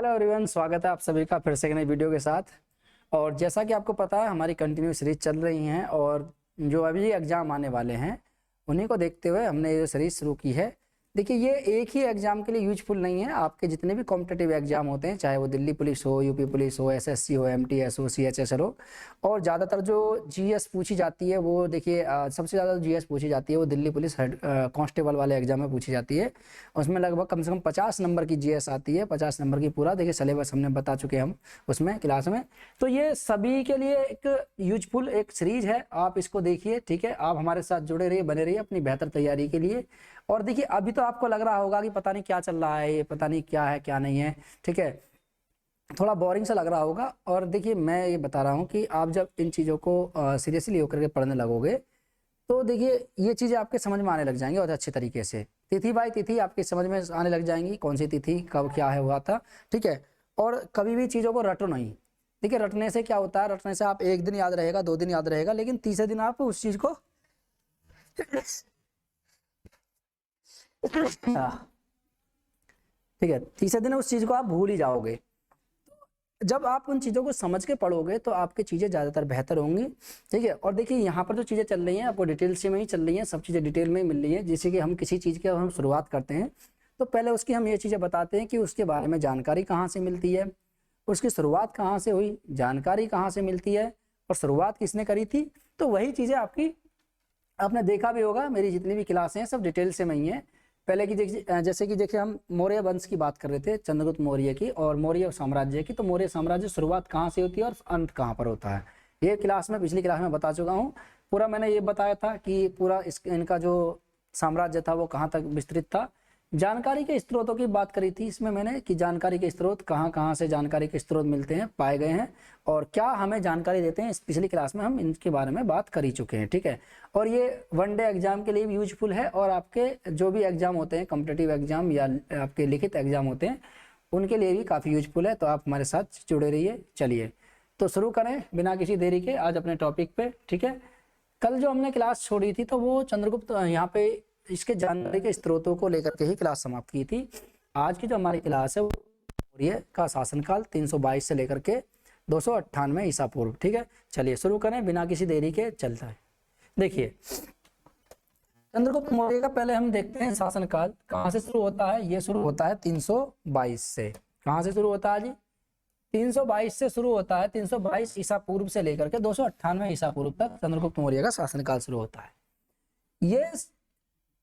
Hello everyone, स्वागत है आप सभी का फिर से एक नई वीडियो के साथ। और जैसा कि आपको पता है हमारी कंटिन्यू सीरीज चल रही हैं और जो अभी एग्ज़ाम आने वाले हैं उन्हीं को देखते हुए हमने ये सीरीज शुरू की है। देखिए, ये एक ही एग्ज़ाम के लिए यूजफुल नहीं है। आपके जितने भी कॉम्पिटिटिव एग्जाम होते हैं, चाहे वो दिल्ली पुलिस हो, यूपी पुलिस हो, एसएससी हो, एमटीएस हो, सीएचएसएल हो, और ज़्यादातर जो जीएस पूछी जाती है वो देखिए सबसे ज़्यादा जीएस पूछी जाती है वो दिल्ली पुलिस हेड कांस्टेबल वाले एग्जाम में पूछी जाती है। उसमें लगभग कम से कम 50 नंबर की जीएस आती है, 50 नंबर की पूरा देखिए सिलेबस हमने बता चुके हैं हम उसमें क्लास में। तो ये सभी के लिए एक यूजफुल एक सीरीज है, आप इसको देखिए। ठीक है, आप हमारे साथ जुड़े रहिए, बने रहिए अपनी बेहतर तैयारी के लिए। और देखिए, अभी तो आपको लग रहा होगा कि पता नहीं क्या चल रहा है, ये पता नहीं क्या है क्या नहीं है। ठीक है, थोड़ा बोरिंग सा लग रहा होगा। और देखिए, मैं ये बता रहा हूँ कि आप जब इन चीज़ों को सीरियसली होकर के पढ़ने लगोगे तो देखिए ये चीज़ें आपके समझ में आने लग जाएंगी और अच्छे तरीके से। तिथि बाई तिथि आपकी समझ में आने लग जाएंगी, कौन सी तिथि कब क्या है हुआ था। ठीक है, और कभी भी चीज़ों को रटो नहीं। देखिए, रटने से क्या होता है, रटने से आप एक दिन याद रहेगा, 2 दिन याद रहेगा, लेकिन तीसरे दिन आप उस चीज़ को ठीक है, तीसरे दिन उस चीज़ को आप भूल ही जाओगे। जब आप उन चीज़ों को समझ के पढ़ोगे तो आपकी चीज़ें ज़्यादातर बेहतर होंगी। ठीक है, और देखिए यहाँ पर जो चीज़ें चल रही हैं आपको डिटेल से में ही चल रही हैं, सब चीज़ें डिटेल में ही मिल रही हैं। जैसे कि हम किसी चीज़ की हम शुरुआत करते हैं तो पहले उसकी हम ये चीज़ें बताते हैं कि उसके बारे में जानकारी कहाँ से मिलती है, उसकी शुरुआत कहाँ से हुई, जानकारी कहाँ से मिलती है और शुरुआत किसने करी थी। तो वही चीज़ें आपकी आपने देखा भी होगा, मेरी जितनी भी क्लासें हैं सब डिटेल से में ही हैं। पहले की जैसे कि देखिए हम मौर्य वंश की बात कर रहे थे, चंद्रगुप्त मौर्य की और मौर्य साम्राज्य की। तो मौर्य साम्राज्य शुरुआत कहाँ से होती है और अंत कहाँ पर होता है, ये क्लास में पिछली क्लास में बता चुका हूँ। पूरा मैंने ये बताया था कि पूरा इनका जो साम्राज्य था वो कहाँ तक विस्तृत था। जानकारी के स्रोतों की बात करी थी इसमें मैंने कि जानकारी के स्रोत कहाँ कहाँ से जानकारी के स्रोत मिलते हैं, पाए गए हैं और क्या हमें जानकारी देते हैं, इस पिछली क्लास में हम इनके बारे में बात कर ही चुके हैं। ठीक है, और ये वनडे एग्जाम के लिए भी यूजफुल है और आपके जो भी एग्जाम होते हैं, कॉम्पिटिटिव एग्जाम या आपके लिखित एग्जाम होते हैं, उनके लिए भी काफ़ी यूजफुल है। तो आप हमारे साथ जुड़े रहिए। चलिए तो शुरू करें बिना किसी देरी के आज अपने टॉपिक पे। ठीक है, कल जो हमने क्लास छोड़ी थी तो वो चंद्रगुप्त यहाँ पे इसके जानकारी के स्रोतों को लेकर के ही क्लास समाप्त की थी। आज की जो हमारी क्लास है वो मौर्य का शासनकाल 322 से लेकर के 298 ईसा पूर्व। ठीक है, चलिए शुरू करें बिना किसी देरी के। चलता है, देखिए चंद्रगुप्त मौर्य का पहले हम देखते हैं शासनकाल कहाँ से शुरू होता है। ये शुरू होता है 322 से। कहाँ से शुरू होता है जी? 322 से शुरू होता है। 322 ईसा पूर्व से लेकर के 298 ईसा पूर्व तक चंद्रगुप्त मौर्य का शासनकाल शुरू होता है। ये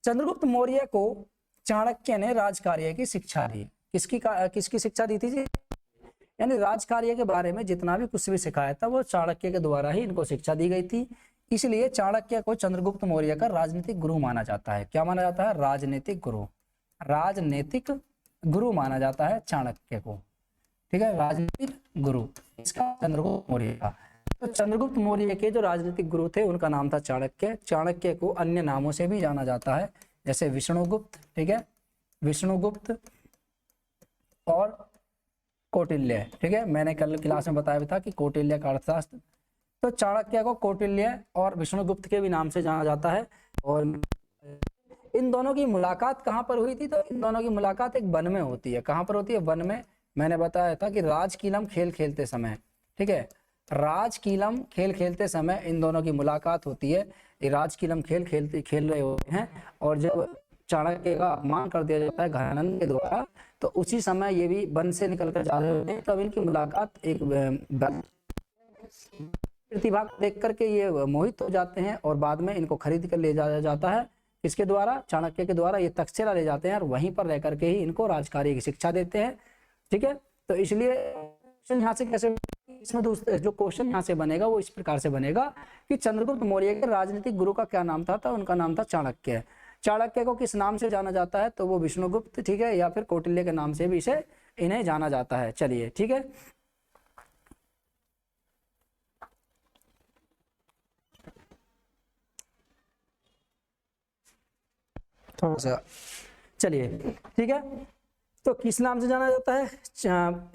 चंद्रगुप्त मौर्य को चाणक्य ने राजकार्य की शिक्षा दी। किसकी शिक्षा दी थी जी? यानी राजकार्य के बारे में जितना भी कुछ भी सिखाया था वो चाणक्य के द्वारा ही इनको शिक्षा दी गई थी। इसलिए चाणक्य को चंद्रगुप्त मौर्य का राजनीतिक गुरु माना जाता है। क्या माना जाता है? राजनीतिक गुरु। राजनीतिक गुरु माना जाता है चाणक्य को। ठीक है, राजनीतिक गुरु इसका चंद्रगुप्त मौर्य का। तो चंद्रगुप्त मौर्य के जो राजनीतिक गुरु थे उनका नाम था चाणक्य। चाणक्य को अन्य नामों से भी जाना जाता है, जैसे विष्णुगुप्त। ठीक है, विष्णुगुप्त और कौटिल्य। ठीक है, मैंने कल क्लास में बताया था कि कौटिल्य का अर्थशास्त्र। तो चाणक्य को कौटिल्य और विष्णुगुप्त के भी नाम से जाना जाता है। और इन दोनों की मुलाकात कहाँ पर हुई थी? तो इन दोनों की मुलाकात एक वन में होती है। कहाँ पर होती है? वन में। मैंने बताया था कि राजकीलम खेल खेलते समय। ठीक है, राजकीलम खेल खेलते समय इन दोनों की मुलाकात होती है। ये राजकीलम खेल रहे होते हैं और जब चाणक्य का अपमान कर दिया जाता है घनानंद के द्वारा, तो उसी समय ये भी वन से निकल कर जा रहे होते हैं। तब इनकी मुलाकात एक प्रतिभा देख करके ये मोहित हो जाते हैं और बाद में इनको खरीद कर ले जाया जाता है। किसके द्वारा? चाणक्य के द्वारा। ये तक्षशिला ले जाते हैं और वहीं पर रह करके ही इनको राजकार्य की शिक्षा देते हैं। ठीक है, तो इसलिए यहाँ से कैसे, इसमें दूसरे जो क्वेश्चन यहाँ से बनेगा वो इस प्रकार से बनेगा कि चंद्रगुप्त मौर्य के राजनीतिक गुरु का क्या नाम था? तो उनका नाम था चाणक्य। चाणक्य को किस नाम से जाना जाता है? तो वो विष्णुगुप्त, ठीक है, या फिर कौटिल्य के नाम से भी इन्हें जाना जाता है। चलिए, ठीक है, थोड़ा सा चलिए, ठीक है। तो किस नाम से जाना जाता है?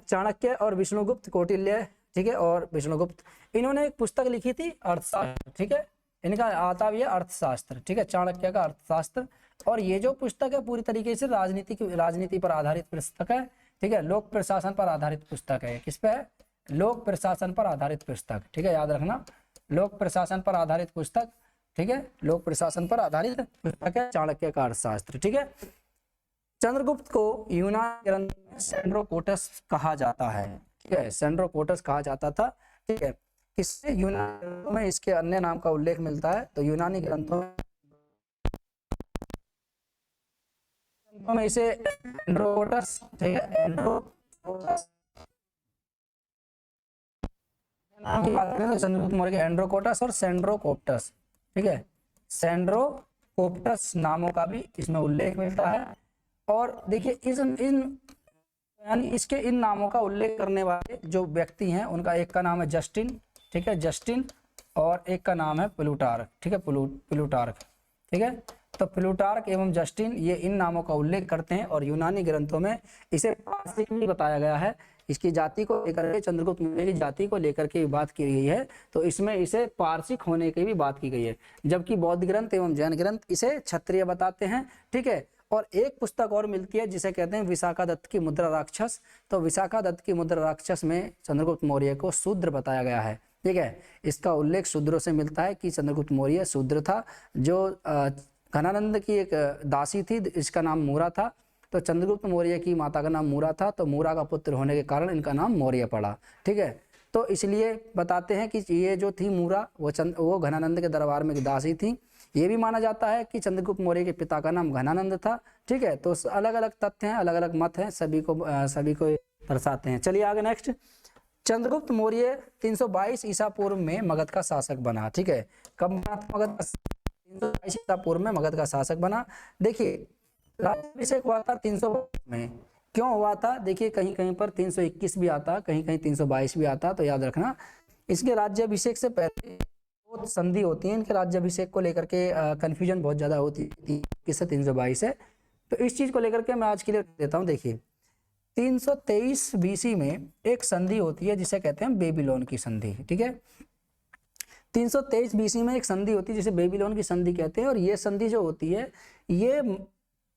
चाणक्य और विष्णुगुप्त, कौटिल्य, ठीक है, और विष्णुगुप्त। इन्होंने एक पुस्तक लिखी थी अर्थशास्त्र। ठीक है, इनका आता भी है अर्थशास्त्र। ठीक है, चाणक्य का अर्थशास्त्र। और ये जो पुस्तक है पूरी तरीके से राजनीति पर आधारित पुस्तक है। ठीक है, लोक प्रशासन पर आधारित पुस्तक है। किस पे है? लोक प्रशासन पर आधारित पुस्तक, ठीक है, याद रखना, लोक प्रशासन पर आधारित पुस्तक, ठीक है, लोक प्रशासन पर आधारित पुस्तक है चाणक्य का अर्थशास्त्र, ठीक है। चंद्रगुप्त को यूनानी ग्रंथ में सेंड्रोकोटस कहा जाता है, ठीक है, सेंड्रोकोटस कहा जाता था, ठीक है। किससे? यूनानी ग्रंथों में इसके अन्य नाम का उल्लेख मिलता है, तो यूनानी ग्रंथों में इसे एंड्रोकोटस, ठीक है, एंड्रोकोटस नाम की बात करें तो चंद्रगुप्त मौर्य के एंड्रोकोटस और सेंड्रोकोप्टस, ठीक है, सेंड्रोकोप्टस नामों का भी इसमें उल्लेख मिलता है। और देखिए यानी इसके इन नामों का उल्लेख करने वाले जो व्यक्ति हैं उनका एक का नाम है जस्टिन, ठीक है, जस्टिन, और एक का नाम है प्लूटार्क, ठीक है, प्लूटार्क, ठीक है। तो प्लूटार्क एवं जस्टिन ये इन नामों का उल्लेख करते हैं और यूनानी ग्रंथों में इसे पारसिक भी बताया गया है। इसकी जाति को लेकर के, चंद्रगुप्त मौर्य की जाति को लेकर के बात की गई है, तो इसमें इसे पारसिक होने की भी बात की गई है, जबकि बौद्ध ग्रंथ एवं जैन ग्रंथ इसे क्षत्रिय बताते हैं, ठीक है। और एक पुस्तक और मिलती है जिसे कहते हैं विशाखा दत्त की मुद्रा राक्षस। तो विशाखा दत्त की मुद्रा राक्षस में चंद्रगुप्त मौर्य को शूद्र बताया गया है, ठीक है। इसका उल्लेख शूद्रों से मिलता है कि चंद्रगुप्त मौर्य शूद्र था, जो घनानंद की एक दासी थी, इसका नाम मूरा था। तो चंद्रगुप्त मौर्य की माता का नाम मूरा था, तो मूरा का पुत्र होने के कारण इनका नाम मौर्य पड़ा, ठीक है। तो इसलिए बताते हैं कि ये जो थी मूरा वो घनानंद के दरबार में एक दासी थी। ये भी माना जाता है कि चंद्रगुप्त मौर्य के पिता का नाम घनानंद था, ठीक है। तो अलग अलग तथ्य हैं, अलग अलग मत हैं, सभी को दर्शाते हैं। चलिए आगे नेक्स्ट। चंद्रगुप्त मौर्य 322 ईसा पूर्व में मगध का शासक बना, ठीक है। कब बना था मगध का? 322 ईसा पूर्व में मगध का शासक बना। देखिए राज्याभिषेक हुआ था 322 में। क्यों हुआ था? देखिए कहीं कहीं पर 321 भी आता, कहीं कहीं 322 भी आता, तो याद रखना इसके राज्याभिषेक से पहले बहुत संधि होती है, इनके राज्याभिषेक को लेकर के कंफ्यूजन बहुत ज्यादा होती है, किससे 322 है। तो इस चीज को लेकर के मैं आज क्लियर देता हूँ। देखिए 323 बीसी में एक संधि होती है जिसे कहते हैं बेबीलोन की संधि, ठीक है। 323 बीसी में एक संधि होती है जिसे बेबीलोन की संधि कहते हैं, और ये संधि जो होती है ये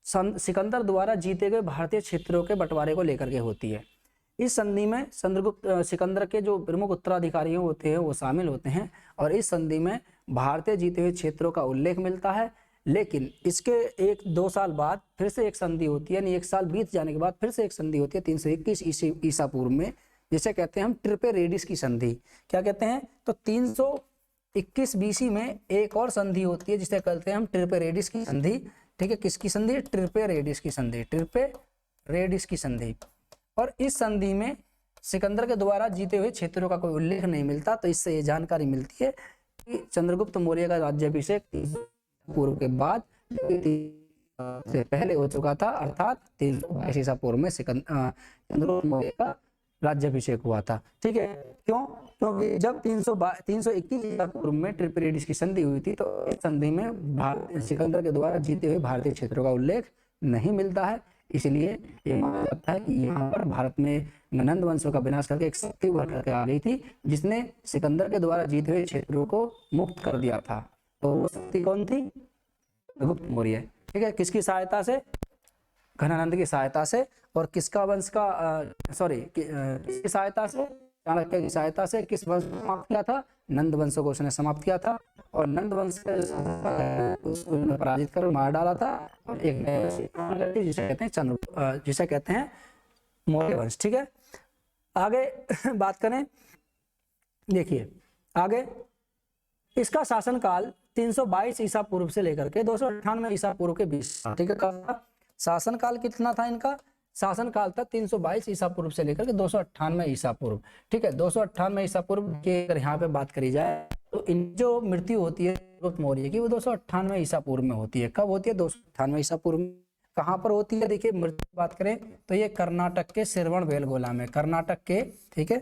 सिकंदर द्वारा जीते गए भारतीय क्षेत्रों के बंटवारे को लेकर के होती है। इस संधि में सिकंदर के जो प्रमुख उत्तराधिकारी होते हैं वो शामिल होते हैं, और इस संधि में भारतीय जीते हुए क्षेत्रों का उल्लेख मिलता है। लेकिन इसके 1-2 साल बाद फिर से एक संधि होती है, यानी 1 साल बीत जाने के बाद फिर से एक संधि होती है 321 ईसा पूर्व में, जिसे कहते हैं हम ट्रिपेरेडिस की संधि। क्या कहते हैं? तो 321 बीसी में एक और संधि होती है जिसे कहते हैं हम ट्रिपेरेडिस की संधि, ठीक है। किसकी संधि? ट्रिपेरेडिस की संधि, ट्रिपेरेडिस की संधि। और इस संधि में सिकंदर के द्वारा जीते हुए क्षेत्रों का कोई उल्लेख नहीं मिलता, तो इससे ये जानकारी मिलती है कि चंद्रगुप्त मौर्य का राज्याभिषेक पूर्व के बाद से पहले हो चुका था, अर्थात 322 ईसा पूर्व में चंद्रगुप्त मौर्य का राज्याभिषेक हुआ था, ठीक है। क्यों? क्योंकि जब 321 ईसा पूर्व में ट्रिपेरेडिस की संधि हुई थी, तो इस संधि में सिकंदर के द्वारा जीते हुए भारतीय क्षेत्रों का उल्लेख नहीं मिलता है। इसलिए ये माना जाता है कि यहाँ पर भारत में नंद वंशों का विनाश करके एक शक्ति उभर करके आ गई थी जिसने सिकंदर के द्वारा जीते हुए क्षेत्रों को मुक्त कर दिया था। तो वो शक्ति कौन थी? गुप्त मौर्य, ठीक है। किसकी सहायता से? घनानंद की सहायता से। और किसका वंश का किसकी सहायता से? चाणक्य की सहायता से। किस वंश को समाप्त किया था? नंद वंश को उसने समाप्त किया था, और नंद वंश को पराजित कर मार डाला था, और एक जिसे कहते हैं मौर्य वंश, ठीक है। आगे बात करें, देखिए आगे इसका शासनकाल 322 ईसा पूर्व से लेकर के 298 ईसा पूर्व के बीच, ठीक है। शासनकाल कितना था इनका? शासनकाल था 322 ईसा पूर्व से लेकर के 298 ईसा पूर्व, ठीक है। 298 ईसा पूर्व की अगर यहाँ पे बात करी जाए तो इन जो मृत्यु होती है गुप्त मौर्य की वो 298 ईसा पूर्व में होती है। कब होती है? 298 ईसा पूर्व में। कहाँ पर होती है? देखिए मृत्यु बात करें तो ये कर्नाटक के श्रवणबेलगोला में, कर्नाटक के, ठीक है।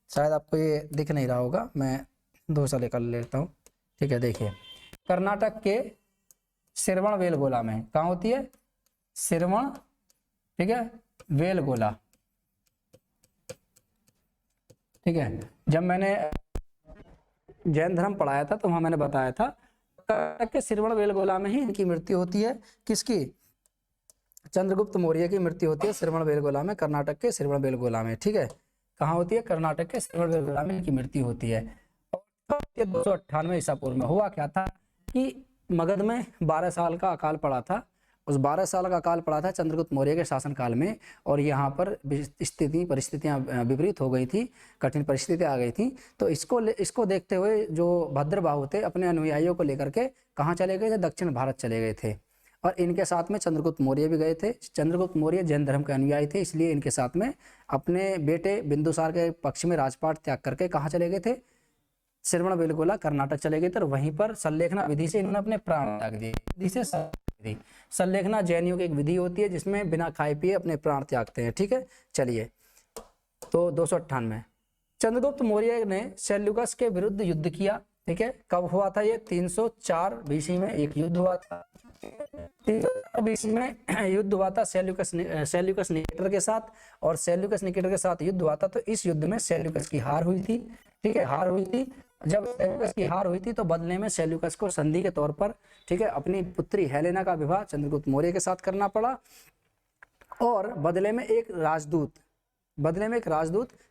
शायद आपको ये दिख नहीं रहा होगा, मैं 2 साल कर लेता हूँ, ठीक है। देखिए कर्नाटक के श्रवणबेलगोला में कहाँ होती है? श्रवण, ठीक है, बेलगोला, ठीक है। जब मैंने जैन धर्म पढ़ाया था तो वहां मैंने बताया था कर्नाटक के श्रवणबेलगोला में ही इनकी मृत्यु होती है। किसकी? चंद्रगुप्त मौर्य की मृत्यु होती है श्रवणबेलगोला में, कर्नाटक के श्रवणबेलगोला में। ठीक है, कहाँ होती है? कर्नाटक के श्रवणबेलगोला में इनकी मृत्यु होती है। 298 ईसा पूर्व में हुआ क्या था कि मगध में 12 साल का अकाल पड़ा था। उस 12 साल का अकाल पड़ा था चंद्रगुप्त मौर्य के शासनकाल में, और यहाँ पर परिस्थितियाँ विपरीत हो गई थी, कठिन परिस्थितियाँ आ गई थी। तो इसको देखते हुए जो भद्रबाहु थे अपने अनुयायियों को लेकर के कहाँ चले गए थे? दक्षिण भारत चले गए थे, और इनके साथ में चंद्रगुप्त मौर्य भी गए थे। चंद्रगुप्त मौर्य जैन धर्म के अनुयायी थे, इसलिए इनके साथ में अपने बेटे बिंदुसार के पक्ष में राजपाट त्याग करके कहाँ चले गए थे? श्रवणबेलगोला कर्नाटक चले गए थे, और वहीं पर सल्लेखना विधि से इन्होंने अपने प्राण त्याग दिए। विधि से सल्लेखना जैनियों की एक विधि होती है जिसमें बिना खाए पिए अपने प्राण त्यागते हैं। ठीक है, चलिए, तो 298 चंद्रगुप्त मौर्य ने सेल्यूकस के विरुद्ध युद्ध किया। ठीक है, कब हुआ था ये? 304 बीसी में एक युद्ध हुआ था। 304 बीसी में युद्ध हुआ था सेल्यूकस निकेटर के साथ, और सेल्यूकस निकेटर के साथ युद्ध हुआ था। तो इस युद्ध में सेल्यूकस की हार हुई थी। ठीक है, हार हुई थी। जब सेल्यूकस की हार हुई थी तो बदले में सेल्यूकस को संधि के तौर पर, ठीक है, अपनी पुत्री हेलेना का विवाह चंद्रगुप्त मौर्य के साथ करना पड़ा, और बदले में एक राजदूत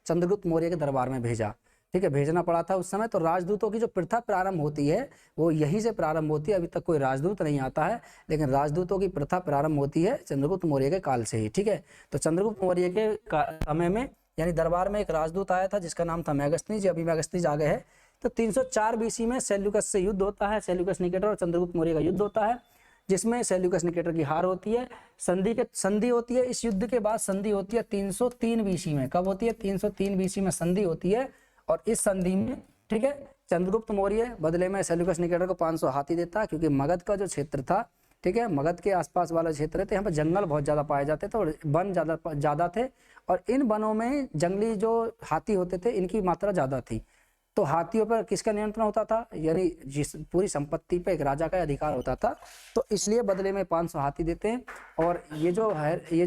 चंद्रगुप्त मौर्य के दरबार में भेजा। ठीक है, भेजना पड़ा था उस समय। तो राजदूतों की जो प्रथा प्रारंभ होती है वो यहीं से प्रारंभ होती है। अभी तक कोई राजदूत नहीं आता है, लेकिन राजदूतों की प्रथा प्रारंभ होती है चंद्रगुप्त मौर्य के काल से ही। ठीक है, तो चंद्रगुप्त मौर्य के समय में यानी दरबार में एक राजदूत आया था जिसका नाम था मेगस्थनीज। अभी मेगस्थनीज आ गए हैं। तो 304 बीसी में सेल्यूकस से युद्ध होता है, सेल्यूकस निकेटर और चंद्रगुप्त मौर्य का युद्ध होता है, जिसमें सेल्यूकस निकेटर की हार होती है। संधि होती है। इस युद्ध के बाद संधि होती है 303 बीसी में। कब होती है? 303 बीसी में संधि होती है, और इस संधि में, ठीक है, चंद्रगुप्त मौर्य बदले में सेल्यूकस निकेटर को 500 हाथी देता है, क्योंकि मगध का जो क्षेत्र था, ठीक है, मगध के आसपास वाला क्षेत्र थे, यहाँ पर जंगल बहुत ज्यादा पाए जाते थे और वन ज्यादा थे, और इन वनों में जंगली जो हाथी होते थे इनकी मात्रा ज्यादा थी। तो हाथियों पर किसका नियंत्रण होता था? यानी जिस पूरी संपत्ति पे एक राजा का अधिकार होता था। तो इसलिए बदले में 500 हाथी देते हैं, और ये जो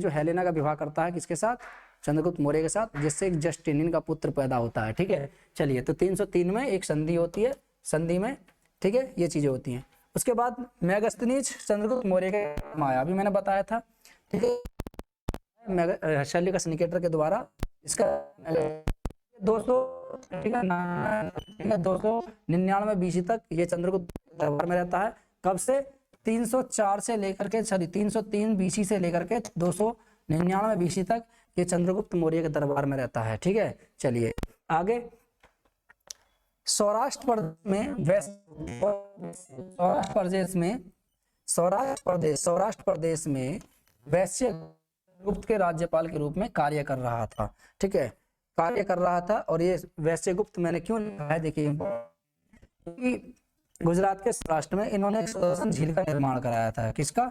हेलेना का विवाह करता है किसके साथ? चंद्रगुप्त मौर्य के साथ, जिससे एक जस्टिनियन का पुत्र पैदा होता है। ठीक है, चलिए, तो 303 में एक संधि होती है। संधि में, ठीक है, ये चीजें होती हैं। उसके बाद मेगस्थनीज चंद्रगुप्त मौर्य के आया, अभी मैंने बताया था। ठीक है, सेल्यूकस निकेटर के द्वारा इसका 299 बीसी तक ये चंद्रगुप्त दरबार में रहता है। कब से? 304 से लेकर के 303 बीसी से लेकर के 299 बीसी तक ये चंद्रगुप्त मौर्य के दरबार में रहता है। ठीक है, चलिए आगे। सौराष्ट्र प्रदेश में वैश्य गुप्त के राज्यपाल के रूप में कार्य कर रहा था। ठीक है, कार्य कर रहा था। और ये वैश्यगुप्त मैंने क्यों लिखा है? देखिए, गुजरात के सौराष्ट्र में इन्होंने सुदर्शन झील का निर्माण कराया था। किसका?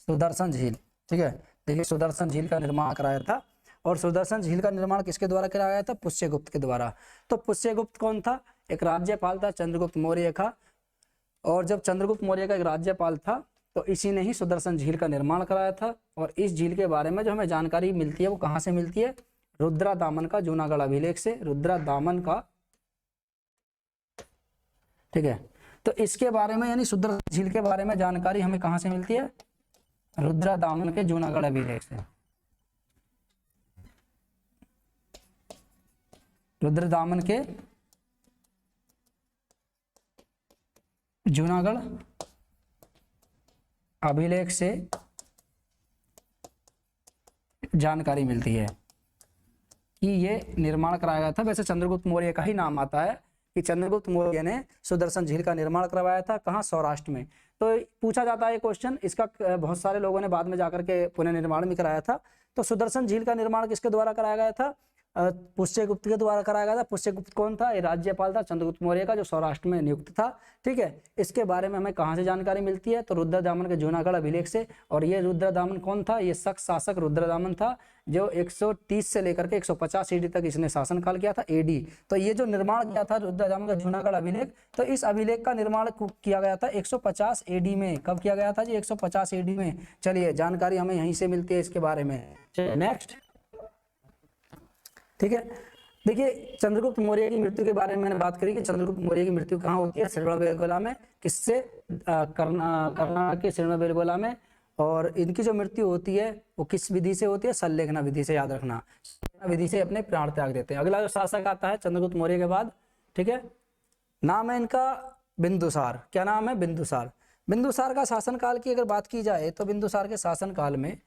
सुदर्शन झील। ठीक है, देखिए, सुदर्शन झील का निर्माण कराया था। और सुदर्शन झील का निर्माण किसके द्वारा कराया था? पुष्यगुप्त के द्वारा। तो पुष्यगुप्त कौन था? एक राज्यपाल था चंद्रगुप्त मौर्य का। और जब चंद्रगुप्त मौर्य का एक राज्यपाल था तो इसी ने ही सुदर्शन झील का निर्माण कराया था। और इस झील के बारे में जो हमें जानकारी मिलती है वो कहाँ से मिलती है? रुद्रा दामन का जूनागढ़ अभिलेख से। रुद्रा दामन का, ठीक है, तो इसके बारे में यानी सुदर्शन झील के बारे में जानकारी हमें कहाँ से मिलती है? रुद्रा दामन के जूनागढ़ अभिलेख से। रुद्र दामन के जूनागढ़ अभिलेख से जानकारी मिलती है कि ये निर्माण कराया गया था। वैसे चंद्रगुप्त मौर्य का ही नाम आता है कि चंद्रगुप्त मौर्य ने सुदर्शन झील का निर्माण करवाया था। कहाँ? सौराष्ट्र में। तो पूछा जाता है क्वेश्चन इसका, बहुत सारे लोगों ने बाद में जाकर के पुनर्निर्माण भी कराया था। तो सुदर्शन झील का निर्माण किसके द्वारा कराया गया था? पुष्यगुप्त के द्वारा कराया गया था। पुष्यगुप्त कौन था? ये राज्यपाल था चंद्रगुप्त मौर्य का, जो सौराष्ट्र में नियुक्त था। ठीक है, इसके बारे में हमें कहाँ से जानकारी मिलती है? तो रुद्रदामन के जूनागढ़ अभिलेख से। और ये रुद्रदामन कौन था? ये शक शासक रुद्रदामन था, जो 130 से लेकर के 150 ईडी तक इसने शासनकाल किया था, एडी। तो ये जो निर्माण किया था रुद्रदामन का जूनागढ़ अभिलेख, तो इस अभिलेख का निर्माण किया गया था 150 एडी में। कब किया गया था जी? 150 एडी में। चलिए, जानकारी हमें यहीं से मिलती है इसके बारे में। नेक्स्ट, ठीक है, देखिए, चंद्रगुप्त मौर्य की मृत्यु के बारे में मैंने बात करी कि चंद्रगुप्त मौर्य की मृत्यु कहाँ होती है? श्रवणबेलगोला में। किससे? कर्नाटक के श्रवणबेलगोला में। और इनकी जो मृत्यु होती है वो किस विधि से होती है? संलेखना विधि से, याद रखना, विधि से अपने प्राण त्याग देते हैं। अगला जो शासक आता है चंद्रगुप्त मौर्य के बाद, ठीक है, नाम है इनका बिंदुसार। क्या नाम है? बिंदुसार। बिंदुसार का शासनकाल की अगर बात की जाए तो बिंदुसार के शासनकाल में,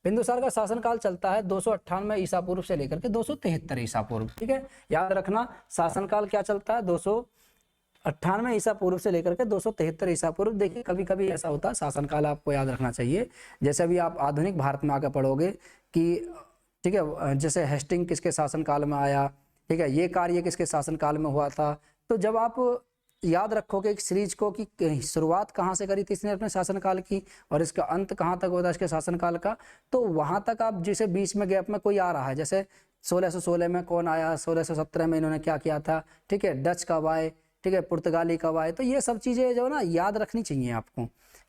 बिंदुसार का शासनकाल चलता है 298 ईसा पूर्व से लेकर के 273 ईसा पूर्व, ठीक है, याद रखना शासनकाल क्या चलता है, 298 ईसा पूर्व से लेकर के 273 ईसा पूर्व। देखिए कभी कभी ऐसा होता है शासनकाल आपको याद रखना चाहिए, जैसे अभी आप आधुनिक भारत में आकर पढ़ोगे कि, ठीक है, जैसे हेस्टिंग किसके शासनकाल में आया, ठीक है, ये कार्य किसके शासनकाल में हुआ था। तो जब आप याद रखोगे एक सीरीज को कि शुरुआत कहाँ से करी थी इसने अपने शासनकाल की और इसका अंत कहाँ तक होता है इसके शासनकाल का, तो वहाँ तक आप जिसे बीच में गैप में कोई आ रहा है, जैसे 1616 में कौन आया, 1617 में इन्होंने क्या किया था, ठीक है, डच कब आए, ठीक है, पुर्तगाली कब आए, तो ये सब चीज़ें जो है ना याद रखनी चाहिए आपको,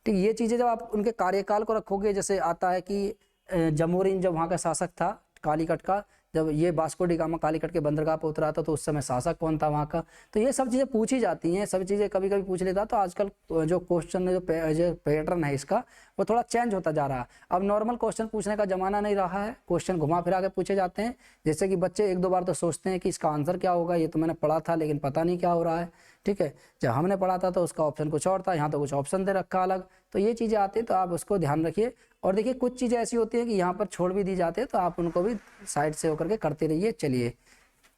ठीक। ये चीज़ें जब आप उनके कार्यकाल को रखोगे, जैसे आता है कि जमोरिन जब वहाँ का शासक था कालीकट का, जब ये वास्को डी गामा कालीकट के बंदरगाह पर उतरा था तो उस समय शासक कौन था वहाँ का, तो ये सब चीज़ें पूछी जाती हैं, सब चीज़ें कभी कभी पूछ लेता। तो आजकल जो क्वेश्चन जो पैटर्न है इसका वो थोड़ा चेंज होता जा रहा है। अब नॉर्मल क्वेश्चन पूछने का जमाना नहीं रहा है, क्वेश्चन घुमा फिरा के पूछे जाते हैं, जैसे कि बच्चे एक दो बार तो सोचते हैं कि इसका आंसर क्या होगा, ये तो मैंने पढ़ा था लेकिन पता नहीं क्या हो रहा है, ठीक है, जब हमने पढ़ा था तो उसका ऑप्शन कुछ और था, यहाँ तो कुछ ऑप्शन दे रखा अलग, तो ये चीज़ें आती हैं तो आप उसको ध्यान रखिए। और देखिए कुछ चीज़ें ऐसी होती हैं कि यहाँ पर छोड़ भी दी जाती है तो आप उनको भी साइड से होकर के करते रहिए। चलिए,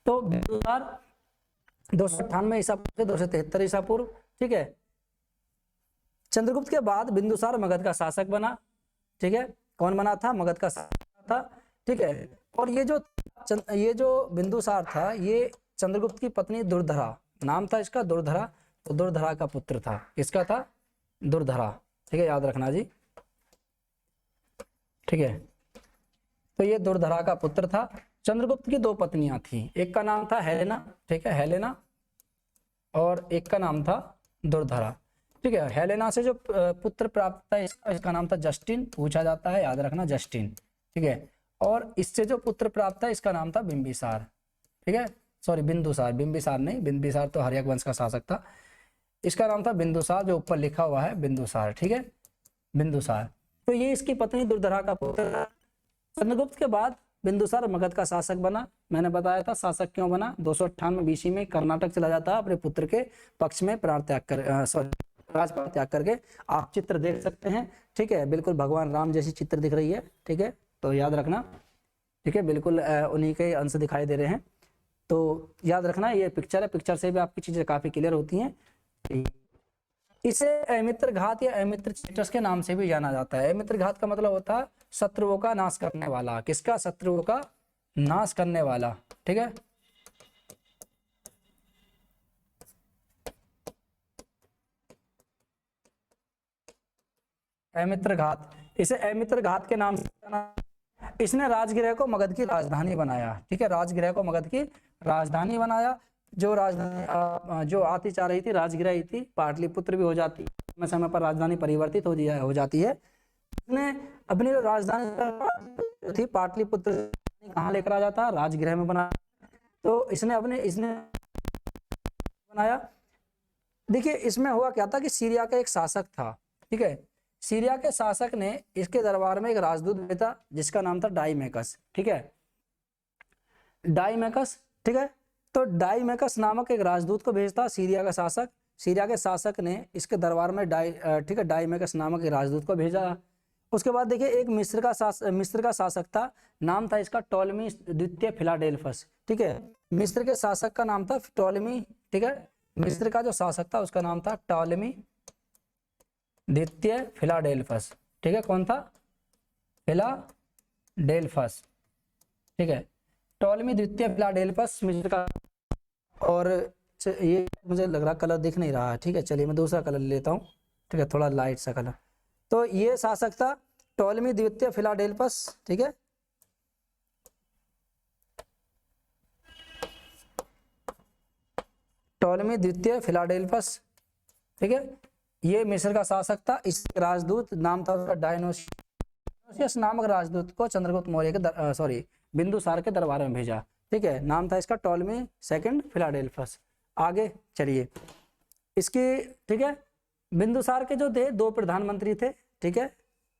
तो 298 ईसा पूर्व से 273 ईसा पूर्व, ठीक है, चंद्रगुप्त के बाद बिंदुसार मगध का शासक बना, ठीक है, कौन बना था? मगध का शासक था, ठीक है। और ये जो बिंदुसार था ये चंद्रगुप्त की पत्नी दुर्धरा, नाम था इसका दुर्धरा, तो दुर्धरा का पुत्र था। किसका था? दुर्धरा, ठीक है, याद रखना जी, ठीक है। तो ये दुर्धरा का पुत्र था। चंद्रगुप्त की दो पत्नियां थी, एक का नाम था हेलेना, ठीक है, हेलेना, और एक का नाम था दुर्धरा, ठीक है। हेलेना से जो पुत्र प्राप्त था इसका नाम था जस्टिन, पूछा जाता है, याद रखना जस्टिन, ठीक है। और इससे जो पुत्र प्राप्त था इसका नाम था बिंबिसार, ठीक है, सॉरी बिंदुसार, बिंबिसार नहीं, बिंबिसार तो हर्यक वंश का शासक था, इसका नाम था बिंदुसार, जो ऊपर लिखा हुआ है बिंदुसार, ठीक है, बिंदुसार। तो ये इसकी पत्नी दुर्धरा का पुत्र था। चंद्रगुप्त के बाद बिंदुसार मगध का शासक बना। मैंने बताया था शासक क्यों बना, 298 बीसी में कर्नाटक चला जाता है अपने पुत्र के पक्ष में प्राण त्याग कर, राजपाट त्याग करके। आप चित्र देख सकते हैं, ठीक है, बिल्कुल भगवान राम जैसी चित्र दिख रही है, ठीक है, तो याद रखना, ठीक है, बिल्कुल उन्हीं के अंश दिखाई दे रहे हैं, तो याद रखना ये पिक्चर है, पिक्चर से भी आपकी चीजें काफी क्लियर होती हैं। इसे अमित्र घात या अमित्र चेटस के नाम से भी जाना जाता है। अमित्र घात का मतलब होता है शत्रुओं का नाश करने वाला। किसका? शत्रुओं का नाश करने वाला, ठीक है। अमित्र घात, इसे अमित्र घात के नाम से जाना। इसने राजगृह को मगध की राजधानी बनाया, ठीक है, राजगृह को मगध की राजधानी बनाया। जो राजधानी जो आती जा रही थी राजगृह थी, पाटलिपुत्र भी हो जाती है, समय पर राजधानी परिवर्तित हो जाती है। इसने अपनी राजधानी थी पाटलिपुत्र कहाँ लेकर आ जाता? राजगृह में बनाया। तो इसने बनाया। देखिए इसमें हुआ क्या था कि सीरिया का एक शासक था, ठीक है, सीरिया के शासक ने इसके दरबार में एक राजदूत भेजा जिसका नाम था डाईमेकस, ठीक है, डाईमेकस, ठीक है। तो डाईमेकस नामक एक राजदूत को भेजता सीरिया का शासक। सीरिया के शासक ने इसके दरबार में ठीक है, डाईमेकस नामक एक राजदूत को भेजा। उसके बाद देखिए एक मिस्र का शासक था, नाम था इसका टॉलमी द्वितीय फिलाडेल्फस, ठीक है, मिस्र के शासक का नाम था टॉलमी, ठीक है, मिस्र का जो शासक था उसका नाम था टॉलमी द्वितीय फिलाडेल्फस, ठीक है, कौन था? फिलाडेल्फस, ठीक है, टॉलमी द्वितीय फिलाडेल्फस मिस्र का। और ये मुझे लग रहा कलर दिख नहीं रहा है, ठीक है, चलिए मैं दूसरा कलर लेता हूँ, ठीक है, थोड़ा लाइट सा कलर। तो ये शासक था टॉलमी द्वितीय फिलाडेल्फस, ठीक है, टॉलमी द्वितीय फिलाडेल्फस, ठीक है, ये मिस्र का शासक था। इस राजदूत नाम था उसका डायनोसियस नामक राजदूत को चंद्रगुप्त मौर्य के बिंदुसार के दरबार में भेजा, ठीक है, नाम था इसका टॉलमी सेकंड फिलाडेल्फस। आगे चलिए इसकी, ठीक है, बिंदुसार के जो थे दो प्रधानमंत्री थे, ठीक है,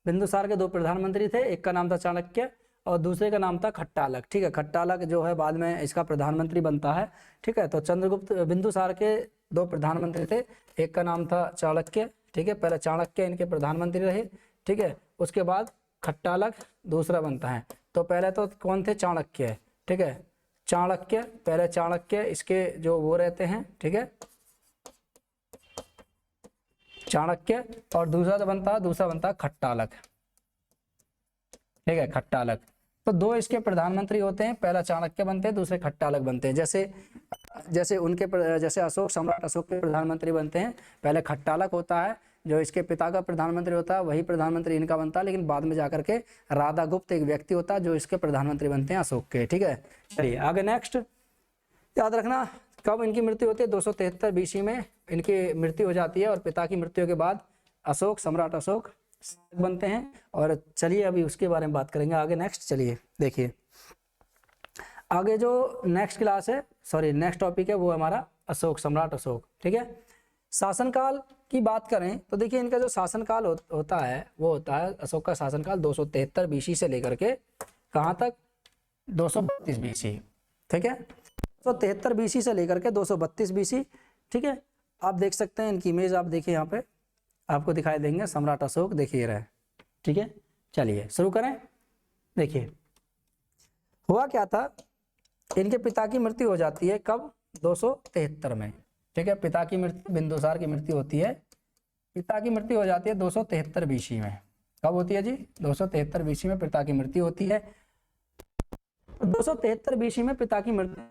बिंदुसार के 2 प्रधानमंत्री थे, एक का नाम था चाणक्य और दूसरे का नाम था खट्टालक। ठीक है, खट्टालक जो है बाद में इसका प्रधानमंत्री बनता है। ठीक है, तो चंद्रगुप्त बिंदुसार के 2 प्रधानमंत्री थे, एक का नाम था चाणक्य। ठीक है, पहले चाणक्य इनके प्रधानमंत्री रहे। ठीक है, उसके बाद खट्टालक दूसरा बनता है। तो पहले तो कौन थे? चाणक्य। ठीक है, चाणक्य, पहले चाणक्य इसके जो वो रहते हैं। ठीक है, चाणक्य, और दूसरा बनता है खट्टालक। ठीक है, खट्टालक। तो 2 इसके प्रधानमंत्री होते हैं, पहला चाणक्य बनते हैं, दूसरे खट्टालक बनते हैं। जैसे अशोक, सम्राट अशोक के प्रधानमंत्री बनते हैं, पहले खट्टालक होता है, जो इसके पिता का प्रधानमंत्री होता है वही प्रधानमंत्री इनका बनता है, लेकिन बाद में जाकर के राधागुप्त एक व्यक्ति होता है जो इसके प्रधानमंत्री बनते हैं अशोक के। ठीक है, चलिए आगे नेक्स्ट। याद रखना कब इनकी मृत्यु होती है? 273 BC में इनकी मृत्यु हो जाती है और पिता की मृत्यु के बाद अशोक, सम्राट अशोक बनते हैं। और चलिए अभी उसके बारे में बात करेंगे आगे नेक्स्ट। चलिए देखिए आगे जो नेक्स्ट क्लास है, सॉरी नेक्स्ट टॉपिक है वो हमारा अशोक, सम्राट अशोक। ठीक है, शासनकाल की बात करें तो देखिए इनका जो शासनकाल होता है वो होता है, अशोक का शासनकाल 273 BC से लेकर के कहाँ तक? 232 BC। ठीक है, 273 BC से लेकर के 232 BC। ठीक है, आप देख सकते हैं इनकी इमेज, आप देखिए यहाँ पे आपको दिखाई देंगे सम्राट अशोक, देखिए रहे। ठीक है, चलिए शुरू करें। देखिए हुआ क्या था, इनके पिता की मृत्यु हो जाती है कब? 273 में। ठीक है, पिता की मृत्यु, बिंदुसार की मृत्यु होती है, पिता की मृत्यु हो जाती है 273 BC में। कब होती है जी? 273 BC में पिता की मृत्यु होती है। 273 BC में पिता की मृत्यु,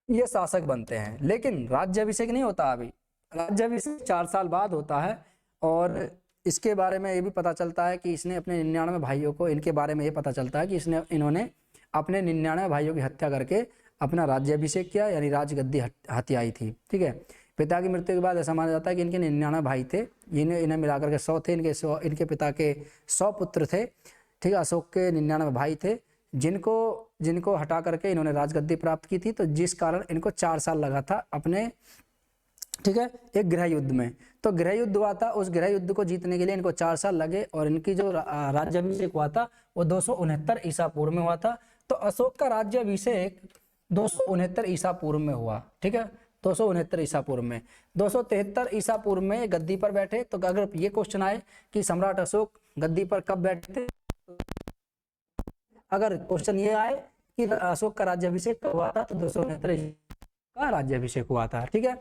ये शासक बनते हैं, लेकिन राज्याभिषेक नहीं होता। अभी राज्याभिषेक 4 साल बाद होता है। और इसके बारे में ये भी पता चलता है कि इसने अपने 99 भाइयों को, इनके बारे में ये पता चलता है कि इन्होंने अपने 99 भाइयों की हत्या करके अपना राज्याभिषेक किया, यानी राजगद्दी हत्याई थी। ठीक है, पिता की मृत्यु के बाद ऐसा माना जाता है कि इनके 99 भाई थे, इन्हें मिलाकर के 100 थे, इनके पिता के 100 पुत्र थे। ठीक है, अशोक के 99 भाई थे, जिनको हटा करके इन्होंने राजगद्दी प्राप्त की थी। तो जिस कारण इनको 4 साल लगा था अपने, ठीक है, एक गृह युद्ध में। तो गृह युद्ध हुआ था, उस गृह युद्ध को जीतने के लिए इनको 4 साल लगे और इनकी जो राज्याभिषेक हुआ था वो 269 ईसा पूर्व में हुआ था। तो अशोक का राज्याभिषेक 269 ईसा पूर्व में हुआ। ठीक है, 269 ईसा पूर्व में। 273 ईसा पूर्व में गद्दी पर बैठे। तो अगर ये क्वेश्चन आए कि सम्राट अशोक गद्दी पर कब बैठे थे, अगर क्वेश्चन ये आए कि अशोक का राज्याभिषेक कब हुआ था, तो 269 का राज्याभिषेक हुआ था। ठीक है,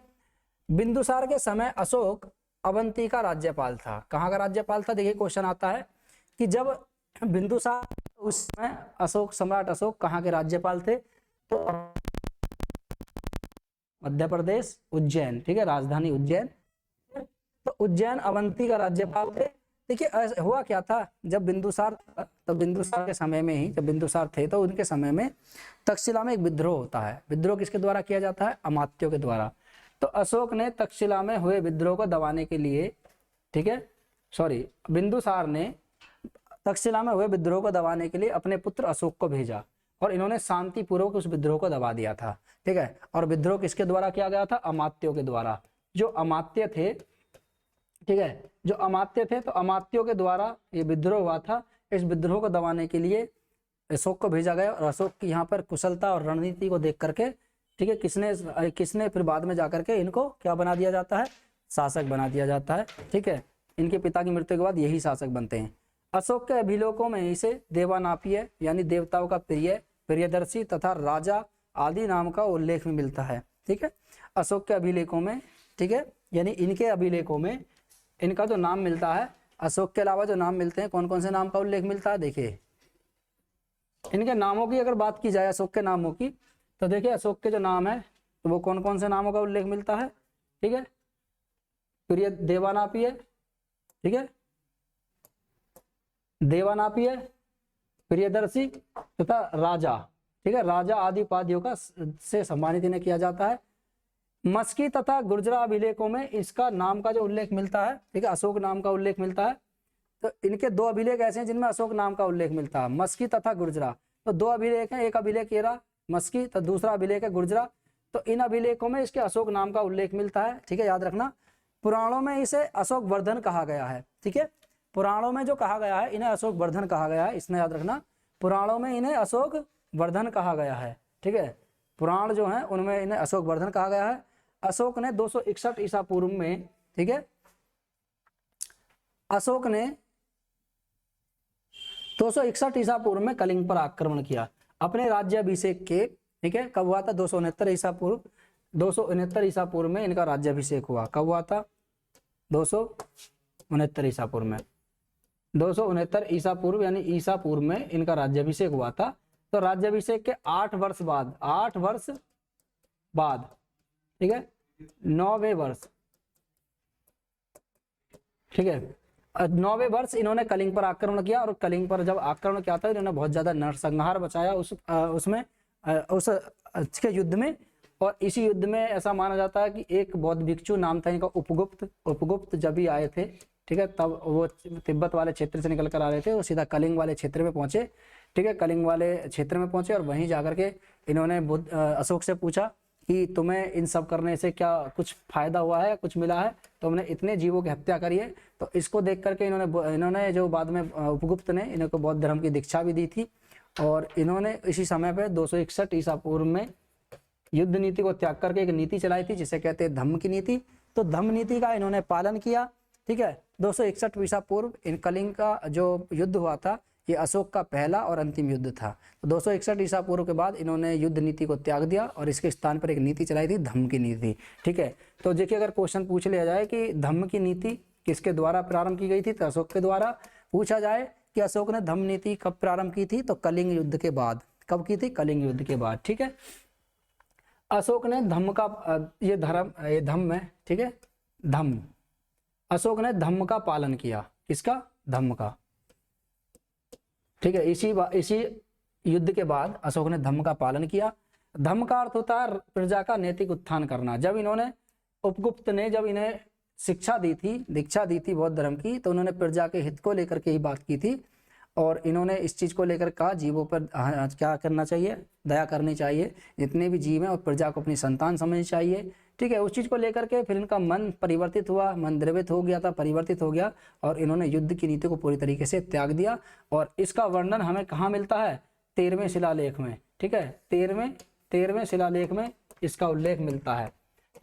बिंदुसार के समय अशोक अवंती का राज्यपाल था। कहाँ का राज्यपाल था? देखिए क्वेश्चन आता है कि जब बिंदुसार, उस समय अशोक, सम्राट अशोक कहाँ के राज्यपाल थे? तो मध्य प्रदेश, उज्जैन। ठीक है, राजधानी उज्जैन। तो उज्जैन अवंती का राज्यपाल थे। देखिए हुआ क्या था, जब बिंदुसार था, तो बिंदुसार के समय में ही, जब बिंदुसार थे तो उनके समय में तक्षशिला में एक विद्रोह होता है। विद्रोह किसके द्वारा किया जाता है? अमात्यों के द्वारा। तो अशोक ने तक्षशिला में हुए विद्रोह को दबाने के लिए, ठीक है, सॉरी, बिंदुसार ने तक्षशिला में हुए विद्रोह को दबाने के लिए अपने पुत्र अशोक को भेजा और इन्होंने शांतिपूर्वक उस विद्रोह को दबा दिया था। ठीक है, और विद्रोह किसके द्वारा किया गया था? अमात्यों के द्वारा। जो अमात्य थे, ठीक है, जो अमात्य थे, तो अमात्यों के द्वारा ये विद्रोह हुआ था। इस विद्रोह को दबाने के लिए अशोक को भेजा गया और अशोक की यहाँ पर कुशलता और रणनीति को देख करके, ठीक है, किसने फिर बाद में जाकर के इनको क्या बना दिया जाता है? शासक बना दिया जाता है। ठीक है, इनके पिता की मृत्यु के बाद यही शासक बनते हैं। अशोक के अभिलेखों में इसे देवानापिय यानी देवताओं का प्रिय, प्रियदर्शी तथा राजा आदि नाम का उल्लेख में मिलता है। ठीक है, अशोक के अभिलेखों में, ठीक है, यानी इनके अभिलेखों में इनका जो नाम मिलता है, अशोक के अलावा जो नाम मिलते हैं, कौन कौन से नाम का उल्लेख मिलता है? देखिए इनके नामों की अगर बात की जाए, अशोक के नामों की, तो देखिए अशोक के जो नाम है तो वो कौन कौन से नामों का उल्लेख मिलता है? ठीक है, प्रिय, देवानापिय, ठीक है, देवानापिय, प्रियदर्शी तथा राजा। ठीक है, राजा आदि उपाधियों का से सम्मानित इन्हें किया जाता है। मस्की तथा गुर्जरा अभिलेखों में इसका नाम का जो उल्लेख मिलता है, ठीक है, अशोक नाम का उल्लेख मिलता है। तो इनके 2 अभिलेख ऐसे हैं जिनमें अशोक नाम का उल्लेख मिलता है, मस्की तथा गुर्जरा। तो 2 अभिलेख हैं, एक अभिलेख ये रहा मस्की, तो दूसरा अभिलेख है गुर्जरा। तो इन अभिलेखों में इसके अशोक नाम का उल्लेख मिलता है। ठीक है, याद रखना। पुराणों में इसे अशोक वर्धन कहा गया है। ठीक है, पुराणों में जो कहा गया है इन्हें अशोक वर्धन कहा गया है, इसमें याद रखना, पुराणों में इन्हें अशोक वर्धन कहा गया है। ठीक है, पुराण जो है उनमें इन्हें अशोक वर्धन कहा गया है। अशोक ने 261 ईसा पूर्व में, ठीक है, अशोक ने 261 ईसा पूर्व में कलिंग पर आक्रमण किया अपने राज्याभिषेक के। ठीक है, कब हुआ था? 269 ईसा पूर्व, 269 ईसा पूर्व में इनका राज्याभिषेक हुआ। कब हुआ था? 269 ईसा पूर्व में, 269 ईसा पूर्व यानी ईसा पूर्व में इनका राज्याभिषेक हुआ था। तो राज्याभिषेक के 8 वर्ष बाद, 8 वर्ष बाद, ठीक है, 9वें वर्ष, ठीक है, 9वें वर्ष इन्होंने कलिंग पर आक्रमण किया। और कलिंग पर जब आक्रमण किया था इन्होंने बहुत ज्यादा नरसंहार बचाया उस युद्ध में। और इसी युद्ध में ऐसा माना जाता है कि एक बौद्ध भिक्षु नाम था इनका उपगुप्त जब भी आए थे, ठीक है, तब वो तिब्बत वाले क्षेत्र से निकल कर आ रहे थे, वो सीधा कलिंग वाले क्षेत्र में पहुंचे। ठीक है, कलिंग वाले क्षेत्र में पहुंचे और वहीं जाकर के इन्होंने अशोक से पूछा कि तुम्हें इन सब करने से क्या कुछ फायदा हुआ है, कुछ मिला है? तो हमने इतने जीवों की हत्या करी है। तो इसको देख करके इन्होंने जो बाद में उपगुप्त ने इनको बौद्ध धर्म की दीक्षा भी दी थी। और इन्होंने इसी समय पे 261 ईसा पूर्व में युद्ध नीति को त्याग करके एक नीति चलाई थी जिसे कहते हैं धम्म की नीति। तो धम्म नीति का इन्होंने पालन किया। ठीक है, 261 ईसा पूर्व इन कलिंग का जो युद्ध हुआ था ये अशोक का पहला और अंतिम युद्ध था। तो 261 ईसा पूर्व के बाद इन्होंने युद्ध नीति को त्याग दिया और इसके स्थान पर एक नीति चलाई थी धम्म की नीति। ठीक है, तो देखिए अगर क्वेश्चन पूछ लिया जाए कि धम्म की नीति किसके द्वारा प्रारंभ की गई थी, तो अशोक के द्वारा। पूछा जाए कि अशोक ने धम्म नीति कब प्रारंभ की थी, तो कलिंग युद्ध के बाद। कब की थी? कलिंग युद्ध के बाद। ठीक है, अशोक ने धम्म का ये धम्म है, ठीक है, धम्म, अशोक ने धम्म का पालन किया। किसका? धम्म का। ठीक है, इसी युद्ध के बाद अशोक ने धम्म का पालन किया। धम्म का अर्थ होता है प्रजा का नैतिक उत्थान करना। जब इन्होंने उपगुप्त ने जब इन्हें शिक्षा दी थी, दीक्षा दी थी बौद्ध धर्म की, तो उन्होंने प्रजा के हित को लेकर के ही बात की थी। और इन्होंने इस चीज को लेकर कहा जीवों पर क्या करना चाहिए? दया करनी चाहिए। जितने भी जीव हैं और प्रजा को अपनी संतान समझनी चाहिए। ठीक है, उस चीज को लेकर के फिर इनका मन परिवर्तित हुआ, मन द्रवित हो गया था, परिवर्तित हो गया और इन्होंने युद्ध की नीति को पूरी तरीके से त्याग दिया। और इसका वर्णन हमें कहाँ मिलता है? 13वें शिलालेख में। ठीक है, 13वें शिलालेख में इसका उल्लेख मिलता है।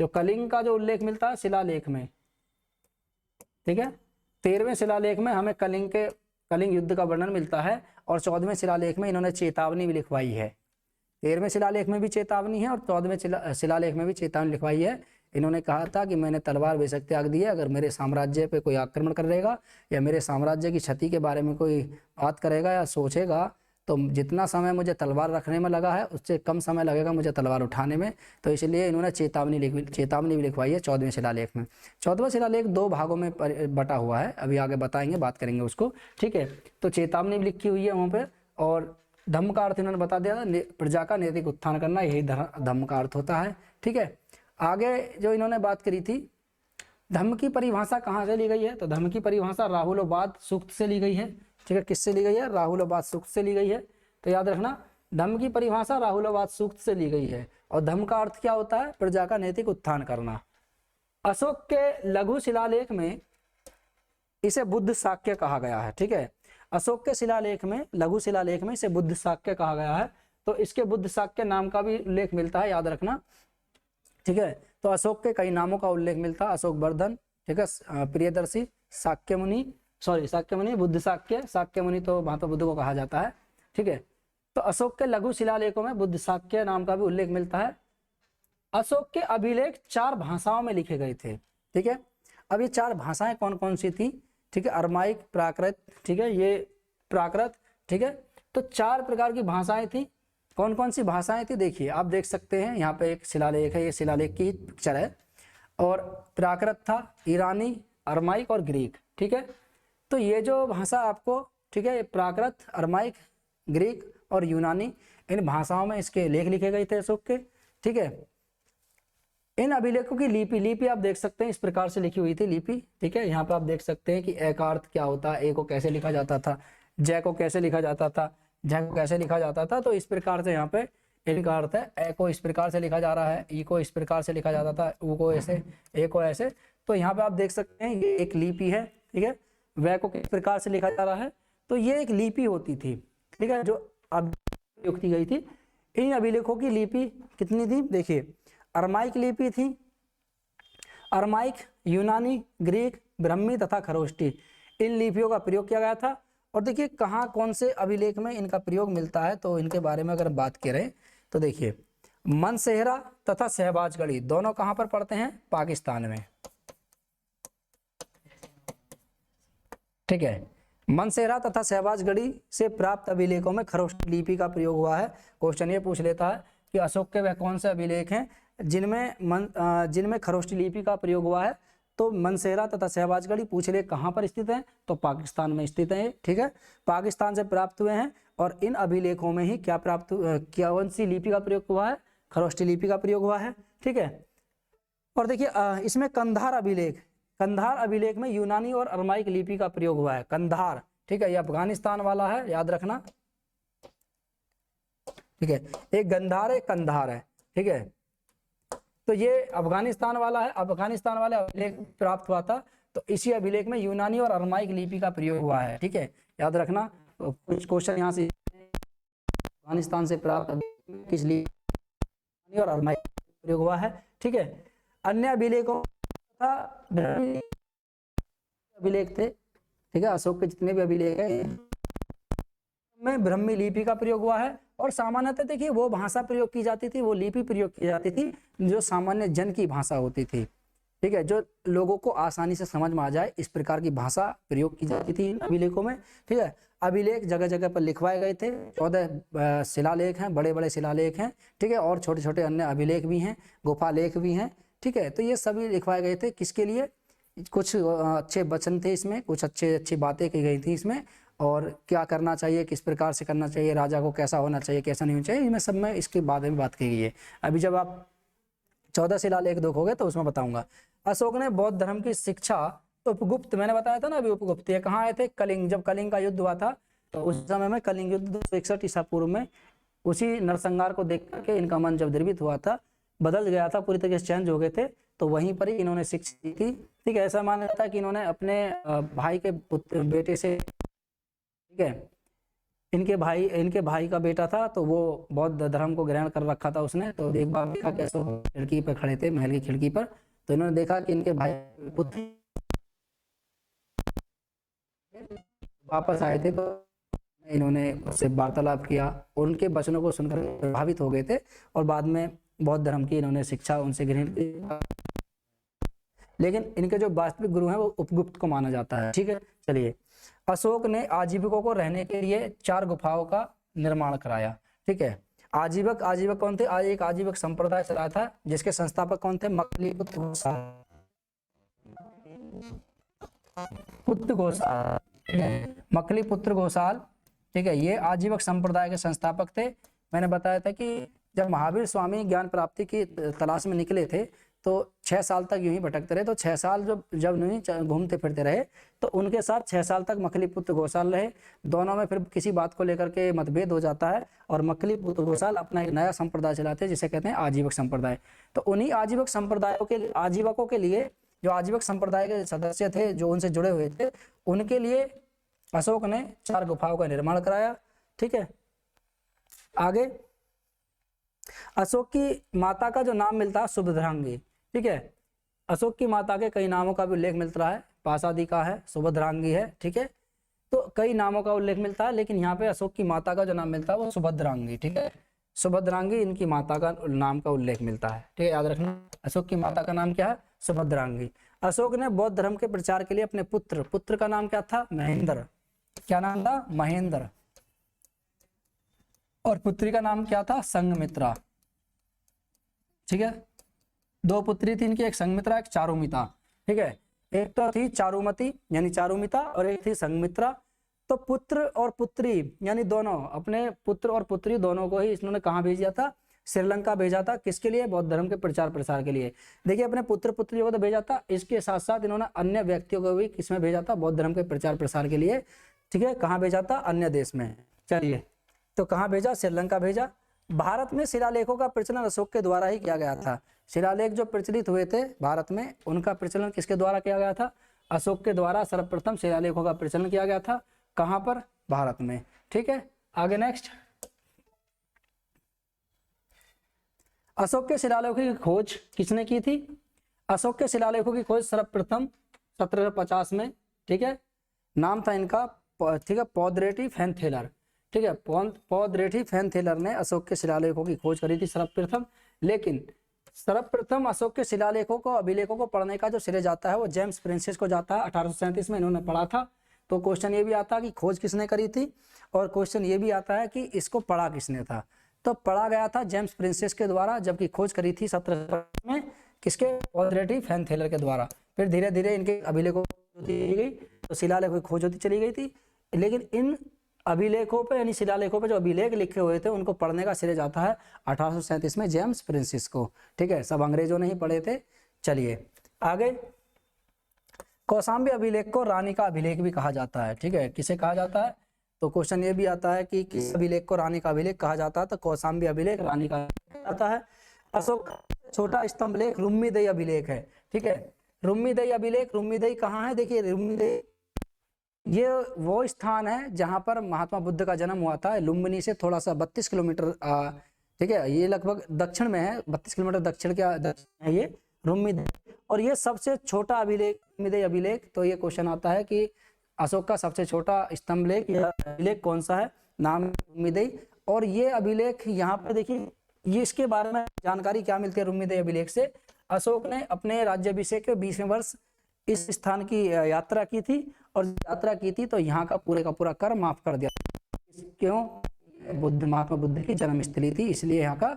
जो कलिंग का जो उल्लेख मिलता है शिलालेख में, ठीक है, 13वें शिलालेख में हमें कलिंग युद्ध का वर्णन मिलता है। और 14वें शिलालेख में इन्होंने चेतावनी भी लिखवाई है। 13वें शिलालेख में भी चेतावनी है और 14वें शिलालेख में भी चेतावनी लिखवाई है। इन्होंने कहा था कि मैंने तलवार बेशक त्याग दी है, अगर मेरे साम्राज्य पे कोई आक्रमण करेगा या मेरे साम्राज्य की क्षति के बारे में कोई बात करेगा या सोचेगा, तो जितना समय मुझे तलवार रखने में लगा है उससे कम समय लगेगा मुझे तलवार उठाने में। तो इसलिए इन्होंने चेतावनी भी लिखवाई है 14वें शिलालेख में। 14वां शिलालेख 2 भागों में बटा हुआ है, अभी आगे बताएंगे, बात करेंगे उसको। ठीक है, तो चेतावनी भी लिखी हुई है वहाँ पे। और धम्म का अर्थ इन्होंने बता दिया, प्रजा का नैतिक उत्थान करना, यही धम्म का अर्थ होता है। ठीक है, आगे जो इन्होंने बात करी थी, धम्म की परिभाषा कहाँ से ली गई है? तो धम्म की परिभाषा राहुलोवाद सूक्त से ली गई है। ठीक है, किससे ली गई है? राहुलोवाद सूक्त से ली गई है। तो याद रखना, धम्म की परिभाषा राहुलोवाद सूक्त से ली गई है। और धम्म का अर्थ क्या होता है? प्रजा का नैतिक उत्थान करना। अशोक के लघु शिलालेख में इसे बुद्ध शाक्य कहा गया है। ठीक है, अशोक के शिलालेख में, लघु शिलालेख में इसे बुद्ध शाक्य कहा गया है। तो इसके बुद्ध शाक्य नाम का भी उल्लेख मिलता है, याद रखना। ठीक है, तो अशोक के कई नामों का उल्लेख मिलता है। अशोक वर्धन, ठीक है, प्रियदर्शी, शाक्य मुनि, बुद्ध शाक्य मुनि तो महात्मा बुद्ध को कहा जाता है। ठीक है, तो अशोक के लघु शिलालेखों में बुद्ध शाक्य नाम का भी उल्लेख मिलता है। अशोक के अभिलेख 4 भाषाओं में लिखे गए थे। ठीक है, अब ये 4 भाषाएं कौन कौन सी थी? ठीक है, अरमाइक, प्राकृत, ठीक है, ये प्राकृत। ठीक है, तो 4 प्रकार की भाषाएं थी। कौन कौन सी भाषाएं थी? देखिए, आप देख सकते हैं यहाँ पे एक शिलालेख है, ये शिलालेख की पिक्चर है। और प्राकृत था, ईरानी, अरमाइक और ग्रीक। ठीक है, तो ये जो भाषा आपको, ठीक है, प्राकृत, अरमाइक, ग्रीक और यूनानी, इन भाषाओं में इसके लेख लिखे गए थे अशोक के। ठीक है, इन अभिलेखों की लिपि आप देख सकते हैं, इस प्रकार से लिखी हुई थी लिपि। ठीक है, यहाँ पे आप देख सकते हैं कि ए का अर्थ क्या होता है, ए को कैसे लिखा जाता था, जय को कैसे लिखा जाता था, जय को कैसे लिखा जाता था। तो इस प्रकार से यहाँ पे इनका अर्थ है, ए को इस प्रकार से लिखा जा रहा है, ई को इस प्रकार से लिखा जाता था, ऊ को ऐसे, ए को ऐसे। तो यहाँ पे आप देख सकते हैं ये एक लिपि है। ठीक है, वै को किस प्रकार से लिखा जा रहा है, तो ये एक लिपि होती थी, ठीक है, जो अब प्रयोग की गई थी। इन अभिलेखों की लिपि कितनी थी, देखिए अरमाइक लिपि थी, अरमाइक, यूनानी, ग्रीक, ब्रह्मी तथा खरोष्टी, इन लिपियों का प्रयोग किया गया था। और देखिए कहाँ कौन से अभिलेख में इनका प्रयोग मिलता है, तो इनके बारे में अगर बात करें तो देखिए मनसेहरा तथा शहबाजगढ़ी दोनों कहाँ पर पड़ते हैं, पाकिस्तान में, ठीक है। मनसेहरा तथा शहबाजगढ़ी से प्राप्त अभिलेखों में खरोष्टी लिपि का प्रयोग हुआ है। क्वेश्चन ये पूछ लेता है कि अशोक के वह कौन से अभिलेख हैं जिनमें खरोष्टी लिपि का प्रयोग हुआ है, तो मनसेहरा तथा शहबाजगढ़ी पूछ ले कहाँ पर स्थित है, तो पाकिस्तान में स्थित है, ठीक है, पाकिस्तान से प्राप्त हुए हैं। और इन अभिलेखों में ही क्या प्राप्त कौन सी लिपि का प्रयोग हुआ है, खरोष्टी लिपि का प्रयोग हुआ है, ठीक है। और देखिए इसमें कंधार अभिलेख में यूनानी और अरमाइक लिपि का प्रयोग हुआ है, कंधार, ठीक है, ये अफगानिस्तान वाला है, याद रखना, ठीक है, एक गंधार है, कंधार है, ठीक है, तो ये अफगानिस्तान वाला है, अफगानिस्तान वाले अभिलेख प्राप्त हुआ था, तो इसी अभिलेख में यूनानी और अरमाइक लिपि का प्रयोग हुआ है, ठीक है, याद रखना। तो कुछ क्वेश्चन यहाँ से अफगानिस्तान से प्राप्त किस लिपि और अरमाइक प्रयोग हुआ है, ठीक है। अन्य अभिलेखों था अभिलेख थे, ठीक है, अशोक के जितने भी अभिलेख है में ब्रह्मी लिपि का प्रयोग हुआ है। और सामान्यतः देखिए वो भाषा प्रयोग की जाती थी, वो लिपि प्रयोग की जाती थी जो सामान्य जन की भाषा होती थी, ठीक है, जो लोगों को आसानी से समझ में आ जाए, इस प्रकार की भाषा प्रयोग की जाती थी इन अभिलेखों में, ठीक है। अभिलेख जगह जगह पर लिखवाए गए थे, 14 शिलालेख हैं, बड़े बड़े शिलालेख हैं, ठीक है, और छोटे छोटे अन्य अभिलेख भी हैं, गुफा लेख भी हैं, ठीक है। तो ये सभी लिखवाए गए थे, किसके लिए, कुछ अच्छे वचन थे इसमें, कुछ अच्छी बातें की गई थी इसमें, और क्या करना चाहिए, किस प्रकार से करना चाहिए, राजा को कैसा होना चाहिए, कैसा नहीं होना चाहिए, इसमें सब में इसके बारे में बात की गई है। अभी जब आप 14 शिलालेख देखोगे तो उसमें बताऊंगा। अशोक ने बौद्ध धर्म की शिक्षा उपगुप्त, मैंने बताया था ना अभी, उपगुप्त ये कहाँ आए थे, कलिंग, जब कलिंग का युद्ध हुआ था तो उस समय में कलिंग युद्ध 261 ईसा पूर्व में, उसी नरसंहार को देख करके इनका मन जब द्रवित हुआ था, बदल गया था, पूरी तरीके से चेंज हो गए थे, तो वहीं पर ही इन्होंने शिक्षा दी थी, ठीक है। ऐसा माना जाता है कि इन्होंने अपने भाई के बेटे से, ठीक है, इनके भाई का बेटा था, तो वो बौद्ध धर्म को ग्रहण कर रखा था उसने, तो एक बार देखा कि खिड़की पर खड़े थे, महल की खिड़की पर, तो इन्होंने देखा कि इनके भाई पुत्र वापस आए थे, तो इन्होंने उससे वार्तालाप किया, उनके वचनों को सुनकर प्रभावित हो गए थे, और बाद में बौद्ध धर्म की इन्होंने शिक्षा उनसे ग्रहण की। लेकिन इनके जो वास्तविक गुरु हैं वो उपगुप्त को माना जाता है, ठीक है। चलिए, अशोक ने आजीविकों को रहने के लिए 4 गुफाओं का निर्माण कराया, ठीक है। आजीवक कौन थे, आज एक आजीवक संप्रदाय चलाया था, जिसके संस्थापक कौन थे, मकलीपुत्र घोषाल, मकलीपुत्र घोषाल, ठीक है, ये आजीवक संप्रदाय के संस्थापक थे। मैंने बताया था कि जब महावीर स्वामी ज्ञान प्राप्ति की तलाश में निकले थे, तो 6 साल तक यूं ही भटकते रहे, तो 6 साल जब नहीं घूमते फिरते रहे, तो उनके साथ 6 साल तक मकलीपुत्र घोषाल रहे। दोनों में फिर किसी बात को लेकर के मतभेद हो जाता है, और मकलीपुत्र घोषाल अपना एक नया संप्रदाय चलाते हैं, जिसे कहते हैं आजीवक संप्रदाय। तो उन्हीं आजीवक संप्रदायों के आजीवकों के लिए, जो आजीवक संप्रदाय के सदस्य थे, जो उनसे जुड़े हुए थे, उनके लिए अशोक ने 4 गुफाओं का निर्माण कराया, ठीक है। आगे, अशोक की माता का जो नाम मिलता है सुभद्रांगी, ठीक है, अशोक की माता के कई नामों का भी उल्लेख मिलता है, पासादिका है, सुभद्रांगी है, ठीक है, तो कई नामों का उल्लेख मिलता है, लेकिन यहाँ पे अशोक की माता का जो नाम मिलता है वो सुभद्रांगी, ठीक है, सुभद्रांगी इनकी माता का नाम का उल्लेख मिलता है, ठीक है, याद रखना। अशोक की माता का नाम क्या है, सुभद्रांगी। अशोक ने बौद्ध धर्म के प्रचार के लिए अपने पुत्र का नाम क्या था, महेंद्र, क्या नाम था, महेंद्र, और पुत्री का नाम क्या था, संघमित्रा, ठीक है। 2 पुत्री थी इनकी, एक संघमित्रा, एक चारुमिता, ठीक है। एक तो थी चारुमती यानी चारुमिता, और एक थी संघमित्रा। तो पुत्र और पुत्री यानी दोनों, अपने पुत्र और पुत्री दोनों को ही इन्होंने कहाँ भेजा था, श्रीलंका भेजा था, किसके लिए, बौद्ध धर्म के प्रचार प्रसार के लिए। देखिए, अपने पुत्र पुत्रियों को तो भेजा था, इसके साथ साथ इन्होंने अन्य व्यक्तियों को भी किसमें भेजा था, बौद्ध धर्म के प्रचार प्रसार के लिए, ठीक है। कहाँ भेजा था, अन्य देश में। चलिए, तो कहाँ भेजा, श्रीलंका भेजा। भारत में शिलालेखों का प्रचलन अशोक के द्वारा ही किया गया था। शिलालेख जो प्रचलित हुए थे भारत में, उनका प्रचलन किसके द्वारा किया गया था, अशोक के द्वारा सर्वप्रथम शिलालेखों का प्रचलन किया गया था। कहाँ पर? भारत में। ठीक है, आगे नेक्स्ट। अशोक के शिलालेखों की खोज किसने की थी? अशोक के शिलालेखों की खोज सर्वप्रथम 1750 में, ठीक है, नाम था इनका, ठीक है, पौद्रेटी फैनथेलर। ठीक है, पौद्रेटी फैनथेलर ने अशोक के शिलालेखों की खोज करी थी सर्वप्रथम। लेकिन सर्वप्रथम अशोक के शिलालेखों को, अभिलेखों को पढ़ने का जो श्रेय जाता है वो जेम्स प्रिंसेस को जाता है। 1837 में इन्होंने पढ़ा था। तो क्वेश्चन ये भी आता है कि खोज किसने करी थी, और क्वेश्चन ये भी आता है कि इसको पढ़ा किसने था। तो पढ़ा गया था जेम्स प्रिंसेस के द्वारा, जबकि खोज करी थी 17 में किसके? पौद्रेटी फैनथेलर के द्वारा। फिर धीरे धीरे इनके अभिलेखों दी गई, तो शिलालेखों की खोज होती चली गई थी। लेकिन इन अभिलेखों पे, यानी शिलालेखों पे जो अभिलेख लिखे हुए थे उनको पढ़ने का श्रेय जाता है 1837 में जेम्स प्रिंसेस को। ठीक है, सब अंग्रेजों ने ही पढ़े थे। चलिए आगे। कौशाम्बी अभिलेख को रानी का अभिलेख भी कहा जाता है। ठीक है, किसे कहा जाता है? तो क्वेश्चन ये भी आता है कि किस अभिलेख को रानी का अभिलेख कहा जाता है? तो कौशाम्बी अभिलेख रानी का आता है। अशोक छोटा स्तंभ लेख रुम्मीदेई अभिलेख है। ठीक है, रुम्मीदेई अभिलेख, रुम्मीदेई कहाँ है? देखिए रुम्मीदेई ये वो स्थान है जहाँ पर महात्मा बुद्ध का जन्म हुआ था। लुम्बिनी से थोड़ा सा 32 किलोमीटर, ठीक है, ये लगभग दक्षिण में है, 32 किलोमीटर दक्षिण है ये रुम्मीदेई। और ये सबसे छोटा अभिलेख रुम्मीदेई अभिलेख। तो ये क्वेश्चन आता है कि अशोक का सबसे छोटा स्तंभ लेख या अभिलेख कौन सा है? नाम रुम्मीदेई। और ये अभिलेख यहाँ पर देखिए, ये इसके बारे में जानकारी क्या मिलती है रुम्मीदेई अभिलेख से? अशोक ने अपने राज्याभिषेक के 20वें वर्ष इस स्थान की यात्रा की थी, और यात्रा की थी तो यहाँ का पूरा कर माफ कर दिया। क्यों? महात्मा बुद्ध की जन्मस्थली थी, इसलिए यहाँ का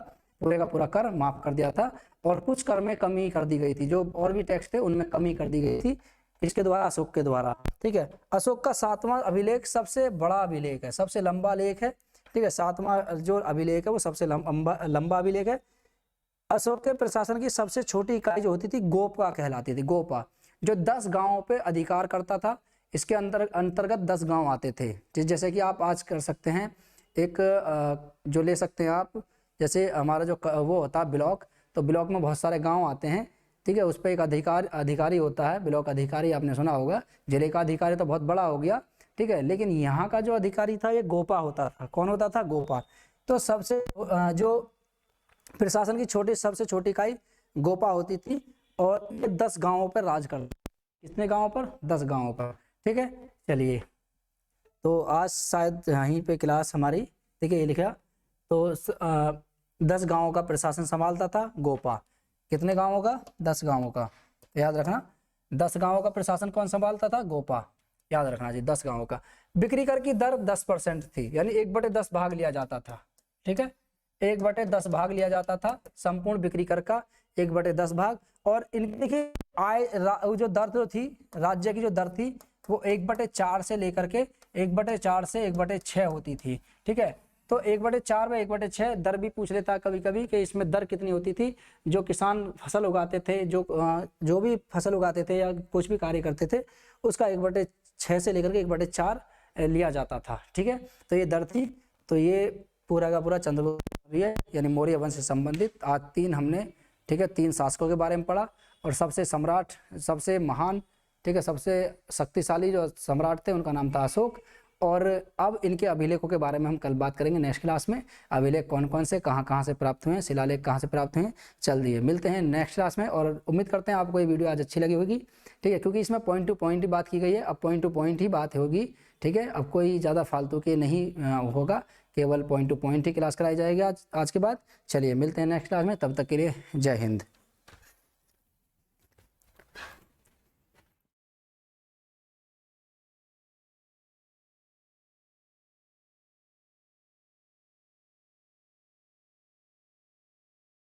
पूरा कर माफ कर दिया था। और कुछ कर में कमी कर दी गई थी, जो और भी टैक्स थे उनमें कमी कर दी गई थी इसके द्वारा, अशोक के द्वारा। ठीक है, अशोक का 7वां अभिलेख सबसे बड़ा अभिलेख है, सबसे लंबा लेख है। ठीक है, 7वां जो अभिलेख है वो सबसे लंबा अभिलेख है। अशोक के प्रशासन की सबसे छोटी इकाई जो होती थी गोपा कहलाती थी। गोपा जो 10 गांवों पे अधिकार करता था। इसके अंतर्गत 10 गांव आते थे, जैसे कि आप आज कर सकते हैं एक जो ले सकते हैं आप, जैसे हमारा जो वो होता है ब्लॉक, तो ब्लॉक में बहुत सारे गांव आते हैं। ठीक है, उस पर एक अधिकारी होता है, ब्लॉक अधिकारी, आपने सुना होगा। जिले का अधिकारी तो बहुत बड़ा हो गया। ठीक है, लेकिन यहाँ का जो अधिकारी था ये गोपा होता था। कौन होता था? गोपा। तो सबसे जो प्रशासन की सबसे छोटी इकाई गोपा होती थी, और ये 10 गांवों पर राज करता। कितने गांवों पर? 10 गांवों पर। ठीक है, चलिए, तो आज शायद यहीं पे क्लास हमारी, ठीक है, ये लिखा। तो 10 गांवों का प्रशासन संभालता था गोपा। कितने गांवों का? 10 गांवों का, याद रखना। 10 गांवों का प्रशासन कौन संभालता था? गोपा, याद रखना जी, 10 गांवों का। बिक्री कर की दर 10% थी, यानी 1/10 भाग लिया जाता था। ठीक है, 1/10 भाग लिया जाता था, संपूर्ण बिक्री कर का 1/10 भाग। और इनकी देखिए आय जो दर जो थी, राज्य की जो दर थी वो 1/4 से लेकर के 1/4 से 1/6 होती थी। ठीक है, तो 1/4 में 1/6 दर भी पूछ लेता है कभी कभी कि इसमें दर कितनी होती थी। जो किसान फसल उगाते थे, जो भी फसल उगाते थे या कुछ भी कार्य करते थे, उसका 1/6 से लेकर के 1/4 लिया जाता था। ठीक है, तो ये दर थी। तो ये पूरा का पूरा चंद्रगुप्त मौर्य यानी मौर्य वंश से संबंधित आज 3 हमने, ठीक है, 3 शासकों के बारे में पढ़ा। और सबसे सम्राट, सबसे महान, ठीक है, सबसे शक्तिशाली जो सम्राट थे उनका नाम था अशोक। और अब इनके अभिलेखों के बारे में हम कल बात करेंगे नेक्स्ट क्लास में। अभिलेख कौन कौन से, कहाँ कहाँ से प्राप्त हुए हैं, शिलालेख कहाँ से प्राप्त हुए हैं। चल दिए, मिलते हैं नेक्स्ट क्लास में। और उम्मीद करते हैं आपको ये वीडियो आज अच्छी लगी होगी। ठीक है, क्योंकि इसमें पॉइंट टू पॉइंट ही बात की गई है। अब पॉइंट टू पॉइंट ही बात होगी। ठीक है, अब कोई ज़्यादा फालतू के नहीं होगा, केवल पॉइंट टू पॉइंट ही क्लास कराई जाएगी आज के बाद। चलिए मिलते हैं नेक्स्ट क्लास में, तब तक के लिए जय हिंद।